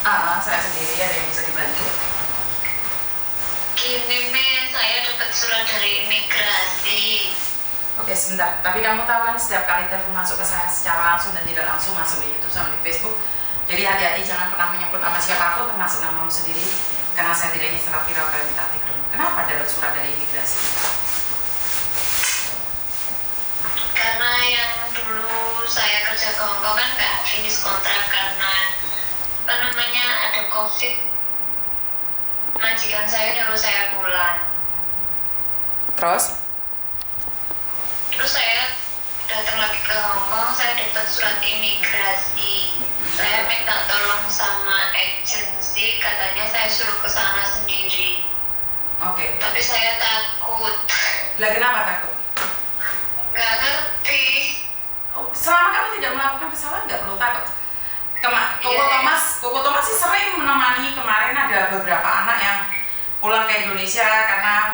Saya sendiri, ada yang bisa dibantu. Gini, saya dapat surat dari imigrasi. Oke, sebentar. Tapi kamu tahu kan setiap kali telepon masuk ke saya secara langsung dan tidak langsung masuk di YouTube sama di Facebook. Jadi hati-hati, jangan pernah menyebut nama siapapun termasuk namamu sendiri, karena saya tidak ingin secara viral kalian minta takedown. Kenapa dapat surat dari imigrasi? Karena yang dulu saya kerja ke Hongkong kan nggak finish kontrak karena ada COVID. Majikan saya nyuruh saya pulang. Terus Saya datang lagi ke Hongkong, saya dapat surat imigrasi. Saya minta tolong sama agensi, katanya saya suruh ke sana sendiri. Oke. Tapi saya takut. Lah kenapa takut? Nggak ngerti. Selama kamu tidak melakukan kesalahan nggak perlu takut. Koko Thomas sih sering menemani. Kemarin ada beberapa anak yang pulang ke Indonesia karena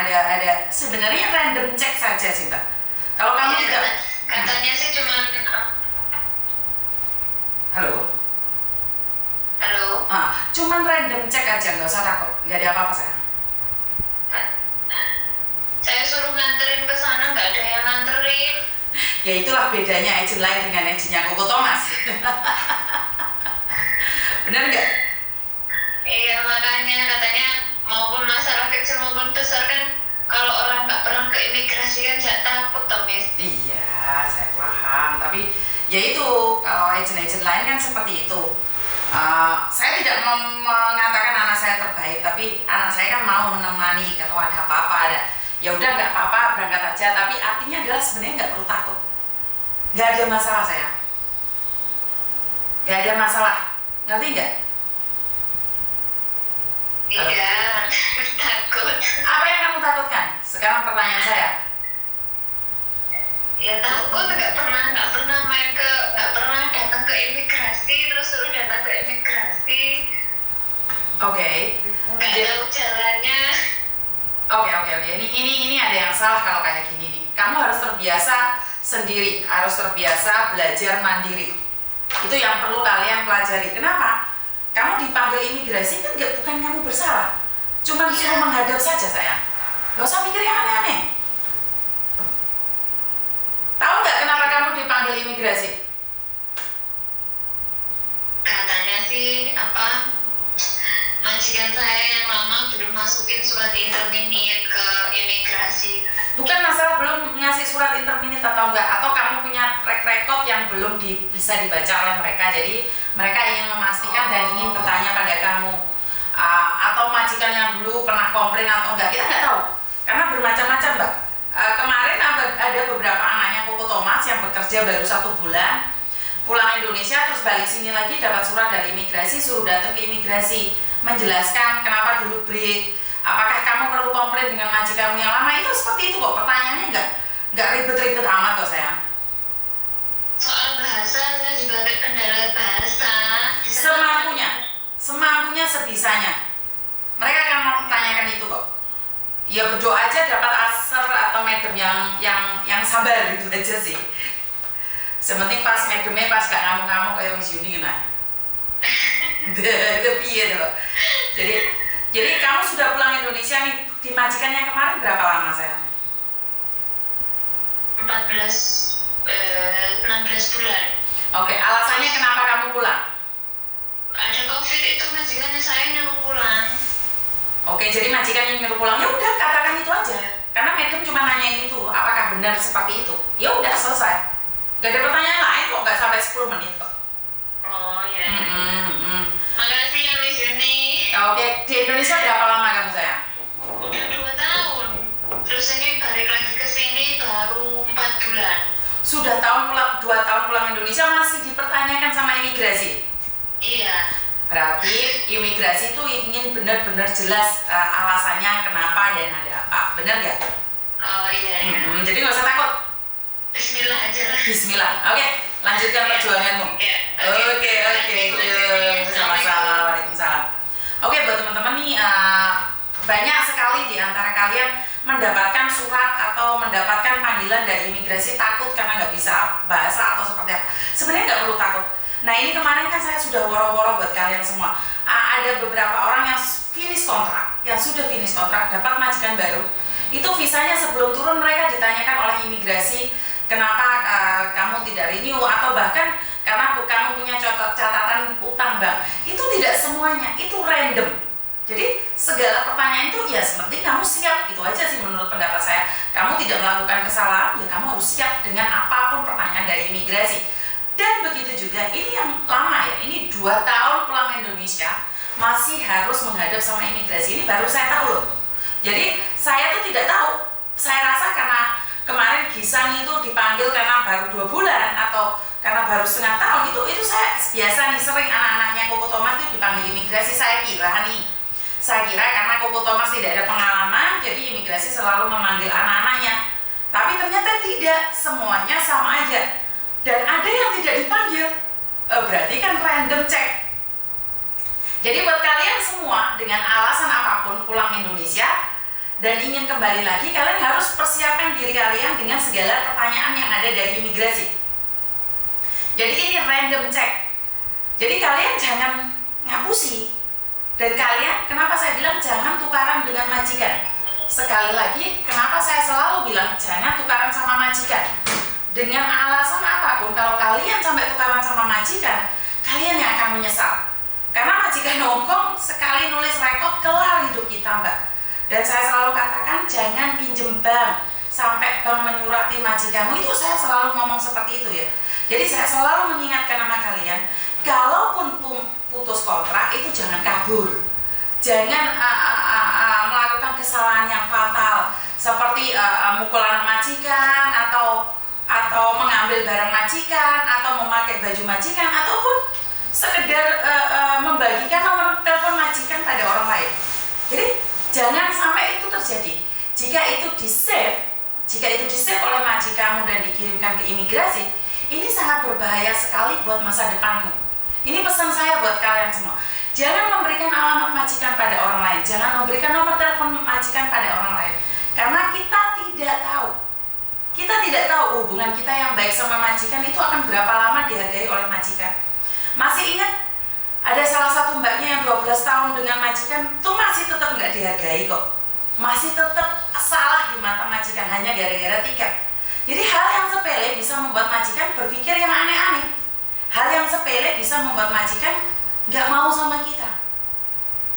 ada sebenarnya random check saja sih Mbak. Kalau kamu tidak, katanya sih cuman halo, cuman random check aja, nggak usah takut, nggak ada apa-apa sayang. Saya suruh nganterin ke sana, nggak ada yang nganterin. Ya itulah bedanya agent lain dengan agentnya Koko Thomas. Benar nggak? Iya, makanya katanya maupun masalah kecil maupun besar kan, kalau orang nggak pernah ke imigrasi kan jangan takut toh, Miss. Iya, saya paham. Tapi ya itu, kalau agent-agent lain kan seperti itu. Saya tidak mengatakan anak saya terbaik, tapi anak saya kan mau menemani kalau ada apa-apa. Ya udah nggak apa-apa, berangkat aja. Tapi artinya adalah sebenarnya nggak perlu takut. Nggak ada masalah saya. Nggak ada masalah. Ngerti nggak? Iya, takut. Apa yang kamu takutkan? Sekarang pertanyaan saya. Ya takut, nggak pernah nggak pernah datang ke imigrasi, terus suruh datang ke imigrasi. Oke. Nggak tahu jalannya. Oke. Ini ada yang salah kalau kayak gini nih. Kamu harus terbiasa sendiri, harus terbiasa belajar mandiri. Itu yang perlu kalian pelajari. Kenapa? Kamu dipanggil imigrasi kan bukan kamu bersalah. Cuma disuruh menghadap saja sayang. Gak usah mikir yang aneh-aneh. Tahu nggak kenapa kamu dipanggil imigrasi? Katanya sih majikan saya yang lama belum masukin surat intermediate ke imigrasi. Bukan masalah belum ngasih surat intermediate atau enggak, atau kamu punya track record yang belum bisa dibaca oleh mereka, jadi mereka ingin memastikan dan ingin bertanya pada kamu, atau majikan yang dulu pernah komplain atau enggak, kita nggak tahu karena bermacam-macam Mbak. Kemarin ada beberapa anaknya Koko Thomas yang bekerja baru 1 bulan pulang Indonesia, terus balik sini lagi dapat surat dari imigrasi, suruh datang ke imigrasi menjelaskan kenapa dulu break, apakah kamu perlu komplain dengan majikanmu yang lama. Itu seperti itu kok, pertanyaannya nggak ribet-ribet amat kok sayang. Soal bahasa saya juga ada kendala bahasa. Semampunya sebisanya mereka akan mempertanyakan itu kok. Ya berdoa aja dapat asar atau medem yang sabar gitu aja sih. Sementing pas medemnya pas gak ngamuk-ngamuk kayak Miss Yuni gimana. Jadi kamu sudah pulang Indonesia nih, di majikan yang kemarin berapa lama sayang? 16 bulan. Oke, alasannya kenapa kamu pulang? Ada COVID, itu majikannya saya nyuruh pulang. Oke, jadi majikan yang nyuruh pulang, ya udah katakan itu aja. Karena medem cuma nanyain itu, apakah benar seperti itu? Ya udah selesai. Gak ada pertanyaan lain kok, nggak sampai 10 menit kok. Oh ya. Makasih ya Miss Yuni. Oke, di Indonesia berapa lama kamu sayang? Udah 2 tahun. Terus ini balik lagi ke sini baru 4 bulan. Sudah 2 tahun pulang Indonesia masih dipertanyakan sama imigrasi? Iya. Berarti imigrasi itu ingin benar-benar jelas alasannya kenapa dan ada apa, benar nggak? Oh iya. Jadi nggak usah takut. Bismillah aja lah. Bismillah. Oke, lanjutkan perjuanganmu. Ya. Oke. Sama-sama. Waalaikumsalam. Oke, buat teman-teman nih, banyak sekali di antara kalian mendapatkan surat atau mendapatkan panggilan dari imigrasi takut karena nggak bisa bahasa atau seperti apa. Sebenarnya nggak perlu takut. Nah ini kemarin kan saya sudah woro-woro buat kalian semua. Ada beberapa orang yang finish kontrak, yang sudah finish kontrak, dapat majikan baru. Itu visanya sebelum turun mereka ditanyakan oleh imigrasi, kenapa kamu tidak renew, atau bahkan karena kamu punya catatan utang bank. Itu tidak semuanya, itu random. Jadi segala pertanyaan itu ya seperti kamu siap, itu aja sih menurut pendapat saya. Kamu tidak melakukan kesalahan, ya kamu harus siap dengan apapun pertanyaan dari imigrasi. Dan begitu juga, ini yang lama ya, ini 2 tahun pulang Indonesia masih harus menghadap sama imigrasi. Ini baru saya tahu loh. Jadi saya tuh tidak tahu. Saya rasa karena kemarin Gisang itu dipanggil karena baru 2 bulan atau karena baru setengah tahun, itu saya biasa nih sering anak-anaknya Koko Thomas itu dipanggil imigrasi. Saya kira karena Koko Thomas tidak ada pengalaman, jadi imigrasi selalu memanggil anak-anaknya. Tapi ternyata tidak, semuanya sama aja. Dan ada yang tidak dipanggil, berarti kan random check. Jadi buat kalian semua dengan alasan apapun pulang Indonesia dan ingin kembali lagi, kalian harus persiapkan diri kalian dengan segala pertanyaan yang ada dari imigrasi. Jadi ini random check. Jadi kalian jangan ngapusi. Dan kalian, kenapa saya bilang jangan tukaran dengan majikan? Sekali lagi, kenapa saya selalu bilang jangan tukaran sama majikan? Dengan alasan apapun, kalau kalian sampai tukaran sama majikan, kalian yang akan menyesal. Karena majikan Hongkong sekali nulis rekod, kelar hidup kita, Mbak. Dan saya selalu katakan jangan pinjem bank sampai bank menyurati majikanmu. Itu saya selalu ngomong seperti itu ya. Jadi saya selalu mengingatkan sama kalian, kalaupun putus kontrak itu jangan kabur. Jangan melakukan kesalahan yang fatal seperti mukul anak majikan atau mengambil barang majikan atau memakai baju majikan ataupun sekedar membagikan nomor telepon majikan pada orang lain. Jadi jangan sampai itu terjadi. Jika itu di-save oleh majikanmu dan dikirimkan ke imigrasi, ini sangat berbahaya sekali buat masa depanmu. Ini pesan saya buat kalian semua. Jangan memberikan alamat majikan pada orang lain, jangan memberikan nomor telepon majikan pada orang lain. Karena kita tidak tahu hubungan kita yang baik sama majikan itu akan berapa lama dihargai oleh majikan. Masih ingat ada salah satu mbaknya yang 12 tahun dengan majikan itu masih tetap nggak dihargai kok. Masih tetap salah di mata majikan hanya gara-gara tiket. Jadi hal yang sepele bisa membuat majikan berpikir yang aneh-aneh. Hal yang sepele bisa membuat majikan nggak mau sama kita.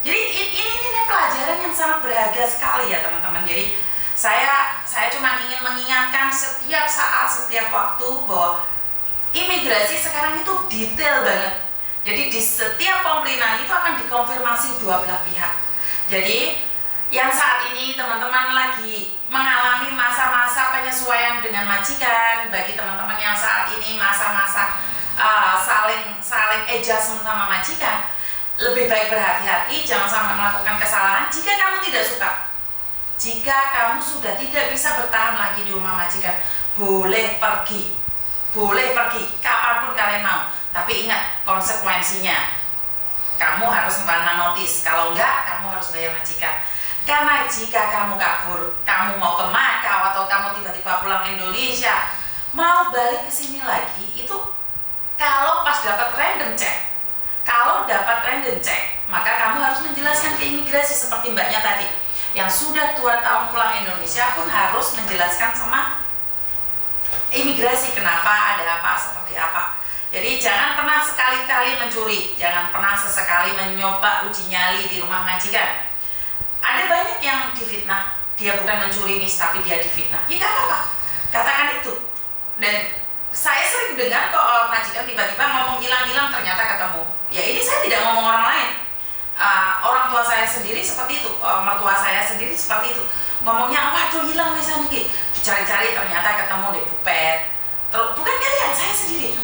Jadi ini pelajaran yang sangat berharga sekali ya teman-teman. Jadi saya cuma ingin mengingatkan setiap saat, setiap waktu bahwa imigrasi sekarang itu detail banget. Jadi di setiap komplainan itu akan dikonfirmasi dua belah pihak. Jadi yang saat ini teman-teman lagi mengalami masa-masa penyesuaian dengan majikan, bagi teman-teman yang saat ini masa-masa saling adjustment sama majikan, lebih baik berhati-hati, jangan sampai melakukan kesalahan. Jika kamu tidak suka, jika kamu sudah tidak bisa bertahan lagi di rumah majikan, boleh pergi kapanpun kalian mau. Tapi ingat konsekuensinya, kamu harus membantu notis. Kalau enggak, kamu harus bayar majikan. Karena jika kamu kabur, kamu mau ke Makau atau kamu tiba-tiba pulang Indonesia, mau balik ke sini lagi, itu kalau pas dapat random check, maka kamu harus menjelaskan ke imigrasi seperti mbaknya tadi, yang sudah 2 tahun pulang Indonesia pun harus menjelaskan sama imigrasi kenapa, ada apa, seperti apa. Jadi jangan pernah sekali-kali mencuri, jangan pernah sesekali mencoba uji nyali di rumah majikan. Ada banyak yang difitnah, dia bukan mencuri nih, tapi dia difitnah. Ya gak apa-apa, katakan itu. Dan saya sering dengar kok majikan tiba-tiba ngomong hilang-hilang ternyata ketemu. Ya ini saya tidak ngomong orang lain. Orang tua saya sendiri seperti itu, mertua saya sendiri seperti itu. Ngomongnya, waduh hilang misalnya nih, dicari-cari ternyata ketemu di Bupet. Terus bukan kalian, saya sendiri.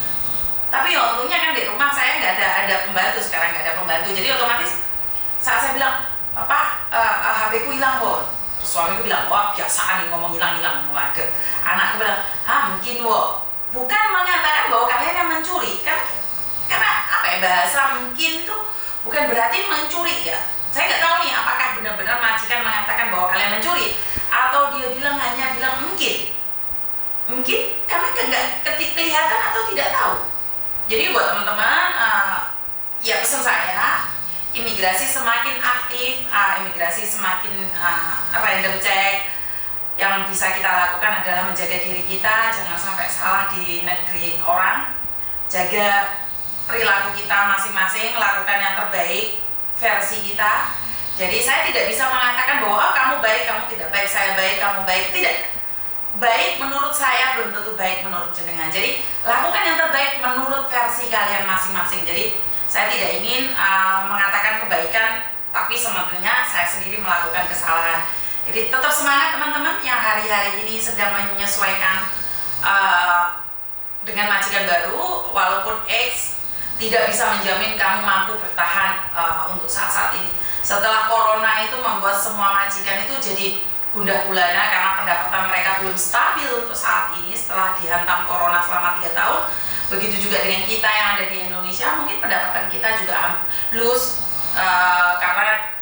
Tapi ya untungnya kan di rumah saya nggak ada pembantu, sekarang nggak ada pembantu. Jadi otomatis saat saya bilang, Papa, HP ku hilang kok. Suamiku bilang, wah biasa nih ngomong hilang-hilang. Waduh. Anakku bilang, mungkin wo. Bukan mengatakan bahwa kalian yang mencuri, karena apa ya, bahasa mungkin itu bukan berarti mencuri ya. Saya nggak tahu nih apakah benar-benar majikan mengatakan bahwa kalian mencuri atau dia hanya bilang mungkin karena nggak kelihatan atau tidak tahu. Jadi buat teman-teman, ya pesan saya, imigrasi semakin aktif, imigrasi semakin random check. Yang bisa kita lakukan adalah menjaga diri kita, jangan sampai salah di negeri orang, jaga perilaku kita masing-masing, lakukan yang terbaik versi kita. Jadi saya tidak bisa mengatakan bahwa kamu baik, kamu tidak baik, saya baik, kamu baik, tidak. Baik menurut saya belum tentu baik menurut jenengan. Jadi lakukan yang terbaik menurut versi kalian masing-masing. Jadi saya tidak ingin mengatakan kebaikan, tapi sebenarnya saya sendiri melakukan kesalahan. Jadi tetap semangat teman-teman yang hari-hari ini sedang menyesuaikan dengan majikan baru. Walaupun X tidak bisa menjamin kamu mampu bertahan untuk saat-saat ini. Setelah corona itu membuat semua majikan itu jadi gundah gulana karena pendapatan mereka belum stabil untuk saat ini setelah dihantam corona selama 3 tahun. Begitu juga dengan kita yang ada di Indonesia, mungkin pendapatan kita juga loose karena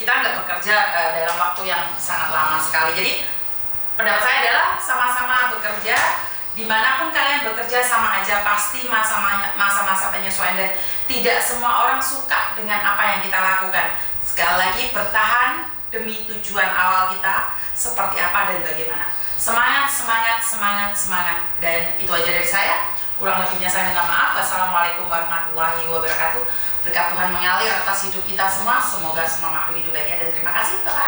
kita nggak bekerja dalam waktu yang sangat lama sekali. Jadi pendapat saya adalah sama-sama bekerja, dimanapun kalian bekerja sama aja, pasti masa-masa penyesuaian dan tidak semua orang suka dengan apa yang kita lakukan. Sekali lagi bertahan demi tujuan awal kita seperti apa dan bagaimana. Semangat, semangat, semangat, semangat. Dan itu aja dari saya. Kurang lebihnya saya minta maaf. Wassalamualaikum warahmatullahi wabarakatuh. Berkat Tuhan mengalir atas hidup kita semua. Semoga semua makhluk hidup bahagia dan terima kasih. Bye.